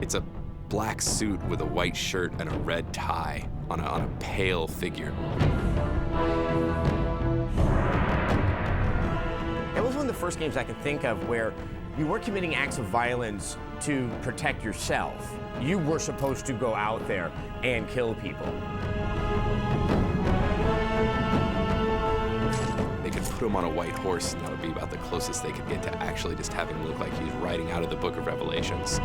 It's a black suit with a white shirt and a red tie on a pale figure. It was one of the first games I can think of where you were committing acts of violence to protect yourself. You were supposed to go out there and kill people. They could put him on a white horse, and that would be about the closest they could get to actually just having him look like he's riding out of the Book of Revelations.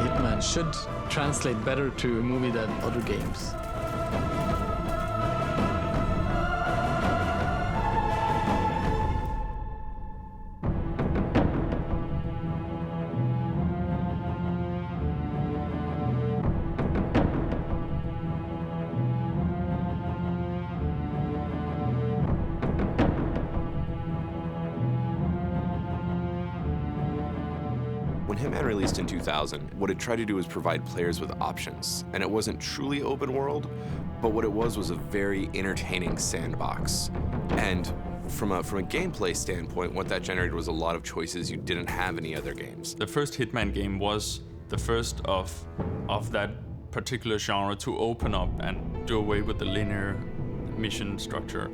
Hitman should translate better to a movie than other games. When Hitman released in 2000, what it tried to do was provide players with options. And it wasn't truly open world, but what it was a very entertaining sandbox. And from a gameplay standpoint, what that generated was a lot of choices you didn't have in any other games. The first Hitman game was the first of that particular genre to open up and do away with the linear mission structure.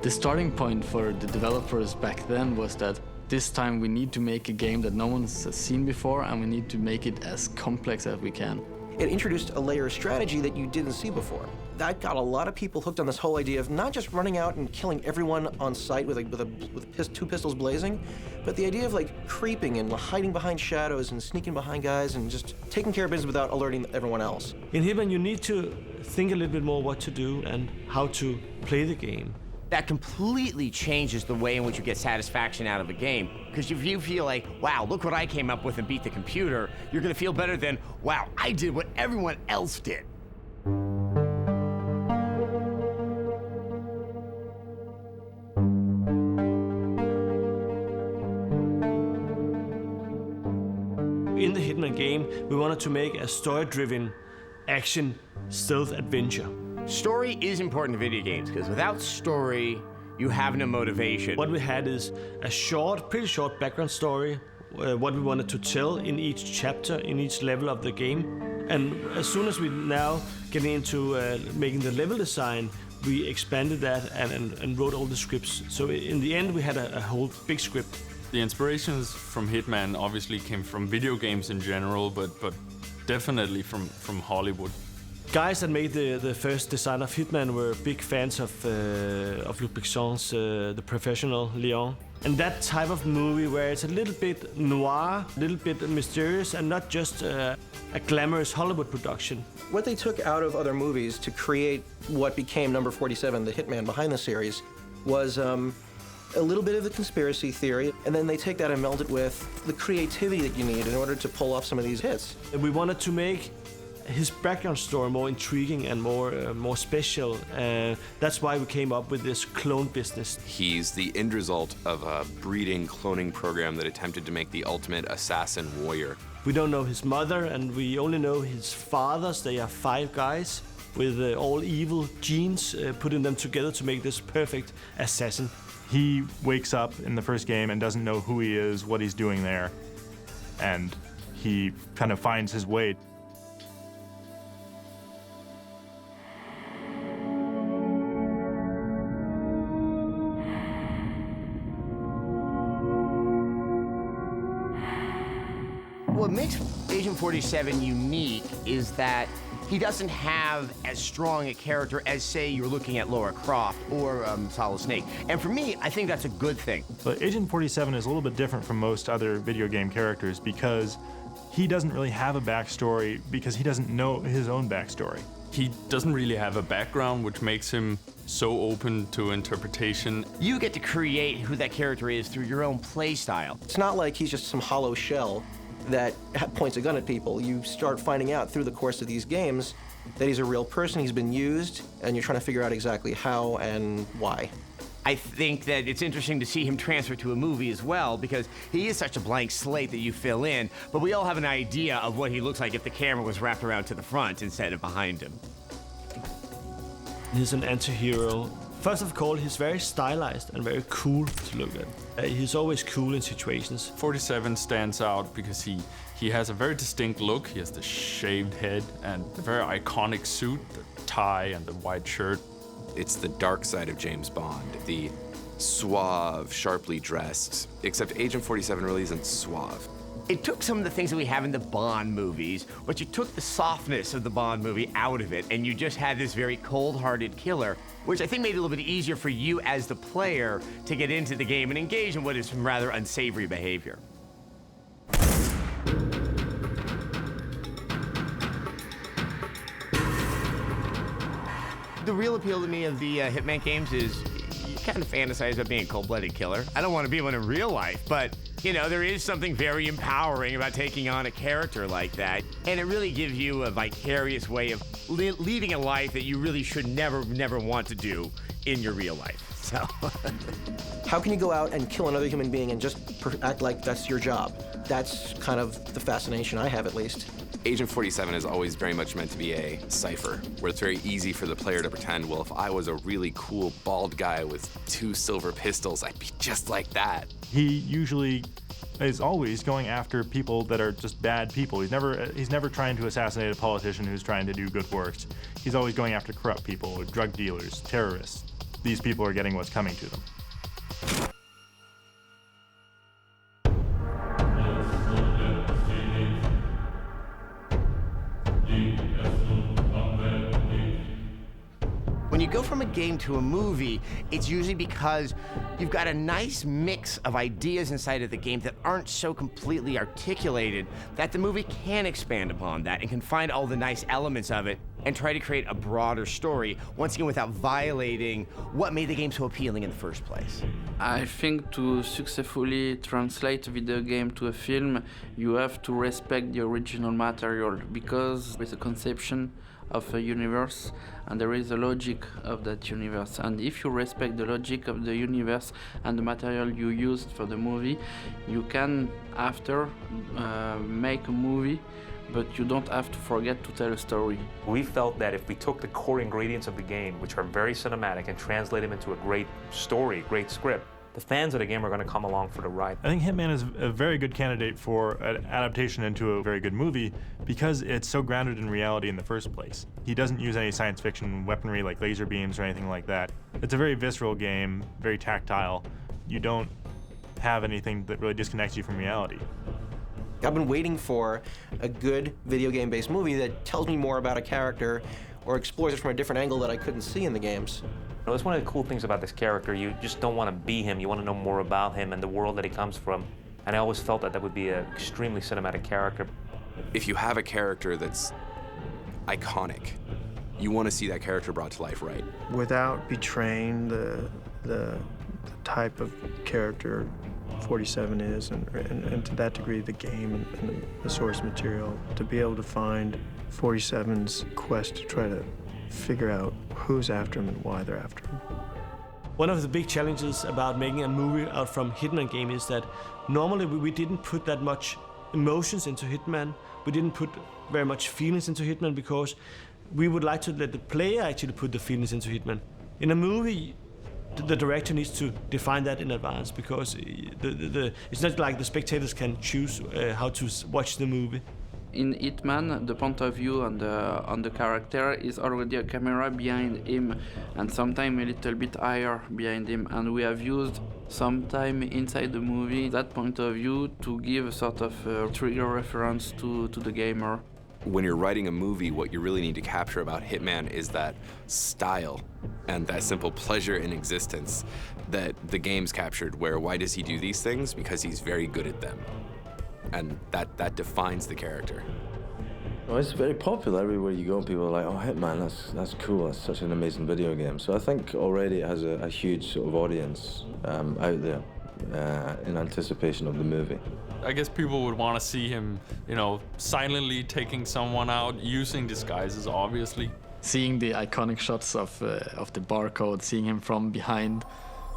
The starting point for the developers back then was that this time we need to make a game that no one has seen before, and we need to make it as complex as we can. It introduced a layer of strategy that you didn't see before. That got a lot of people hooked on this whole idea of not just running out and killing everyone on sight with two pistols blazing, but the idea of like creeping and hiding behind shadows and sneaking behind guys and just taking care of business without alerting everyone else. In Hitman, you need to think a little bit more what to do and how to play the game. That completely changes the way in which you get satisfaction out of a game. Because if you feel like, wow, look what I came up with and beat the computer, you're gonna feel better than, wow, I did what everyone else did. In the Hitman game, we wanted to make a story-driven action stealth adventure. Story is important in video games, because without story, you have no motivation. What we had is a pretty short background story, what we wanted to tell in each chapter, in each level of the game. And as soon as we now getting into making the level design, we expanded that and wrote all the scripts. So in the end, we had a whole big script. The inspirations from Hitman obviously came from video games in general, but definitely from Hollywood. Guys that made the first design of Hitman were big fans of Luc Besson's The Professional, Leon. And that type of movie where it's a little bit noir, a little bit mysterious, and not just a glamorous Hollywood production. What they took out of other movies to create what became number 47, the Hitman behind the series, was a little bit of the conspiracy theory, and then they take that and meld it with the creativity that you need in order to pull off some of these hits. And we wanted to make his background story more intriguing and more special. That's why we came up with this clone business. He's the end result of a breeding cloning program that attempted to make the ultimate assassin warrior. We don't know his mother, and we only know his fathers. They are 5 guys with all evil genes, putting them together to make this perfect assassin. He wakes up in the first game and doesn't know who he is, what he's doing there, and he kind of finds his way. What makes Agent 47 unique is that he doesn't have as strong a character as, say, you're looking at Lara Croft or Solid Snake. And for me, I think that's a good thing. But Agent 47 is a little bit different from most other video game characters because he doesn't really have a backstory because he doesn't know his own backstory. He doesn't really have a background, which makes him so open to interpretation. You get to create who that character is through your own play style. It's not like he's just some hollow shell that points a gun at people. You start finding out through the course of these games that he's a real person, he's been used, and you're trying to figure out exactly how and why. I think that it's interesting to see him transfer to a movie as well, because he is such a blank slate that you fill in, but we all have an idea of what he looks like if the camera was wrapped around to the front instead of behind him. He's an anti-hero. First of all, he's very stylized and very cool to look at. He's always cool in situations. 47 stands out because he has a very distinct look. He has the shaved head and the very iconic suit, the tie and the white shirt. It's the dark side of James Bond, the suave, sharply dressed, except Agent 47 really isn't suave. It took some of the things that we have in the Bond movies, but you took the softness of the Bond movie out of it, and you just had this very cold-hearted killer, which I think made it a little bit easier for you as the player to get into the game and engage in what is some rather unsavory behavior. The real appeal to me of the Hitman games is you kind of fantasize about being a cold-blooded killer. I don't want to be one in real life, but you know, there is something very empowering about taking on a character like that. And it really gives you a vicarious way of leading a life that you really should never want to do in your real life. So, How can you go out and kill another human being and just act like that's your job? That's kind of the fascination I have, at least. Agent 47 is always very much meant to be a cipher, where it's very easy for the player to pretend, well, if I was a really cool bald guy with 2 silver pistols, I'd be just like that. He usually is always going after people that are just bad people. He's never trying to assassinate a politician who's trying to do good works. He's always going after corrupt people, drug dealers, terrorists. These people are getting what's coming to them. when you go from a game to a movie, it's usually because you've got a nice mix of ideas inside of the game that aren't so completely articulated that the movie can expand upon that and can find all the nice elements of it and try to create a broader story, once again without violating what made the game so appealing in the first place. I think to successfully translate a video game to a film, you have to respect the original material, because there's a conception of a universe and there is a logic of that universe. And if you respect the logic of the universe and the material you used for the movie, you can after make a movie, but you don't have to forget to tell a story. We felt that if we took the core ingredients of the game, which are very cinematic, and translate them into a great story, great script, the fans of the game are going to come along for the ride. I think Hitman is a very good candidate for an adaptation into a very good movie because it's so grounded in reality in the first place. He doesn't use any science fiction weaponry like laser beams or anything like that. It's a very visceral game, very tactile. You don't have anything that really disconnects you from reality. I've been waiting for a good video game-based movie that tells me more about a character or explores it from a different angle that I couldn't see in the games. That's one of the cool things about this character. You just don't want to be him. You want to know more about him and the world that he comes from. And I always felt that that would be an extremely cinematic character. If you have a character that's iconic, you want to see that character brought to life, right? Without betraying the type of character 47 is, and to that degree the game and the source material, to be able to find 47's quest to try to figure out who's after him and why they're after him. One of the big challenges about making a movie out from Hitman game is that normally we didn't put that much emotions into Hitman. We didn't put very much feelings into Hitman because we would like to let the player actually put the feelings into Hitman. In a movie, the director needs to define that in advance, because it's not like the spectators can choose how to watch the movie. In Hitman, the point of view on the character is already a camera behind him, and sometimes a little bit higher behind him. And we have used sometime inside the movie that point of view to give a sort of trigger reference to the gamer. When you're writing a movie, what you really need to capture about Hitman is that style and that simple pleasure in existence that the game's captured, where why does he do these things? Because he's very good at them. And that defines the character. Well, it's very popular everywhere you go. People are like, oh, Hitman, that's cool. That's such an amazing video game. So I think already it has a huge sort of audience out there in anticipation of the movie. I guess people would want to see him, silently taking someone out, using disguises, obviously. Seeing the iconic shots of the barcode, seeing him from behind,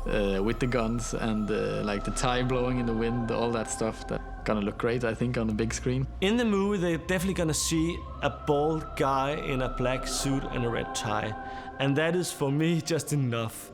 with the guns and like the tie blowing in the wind, all that stuff that gonna look great, I think, on the big screen. In the movie, they're definitely gonna see a bald guy in a black suit and a red tie, and that is for me just enough.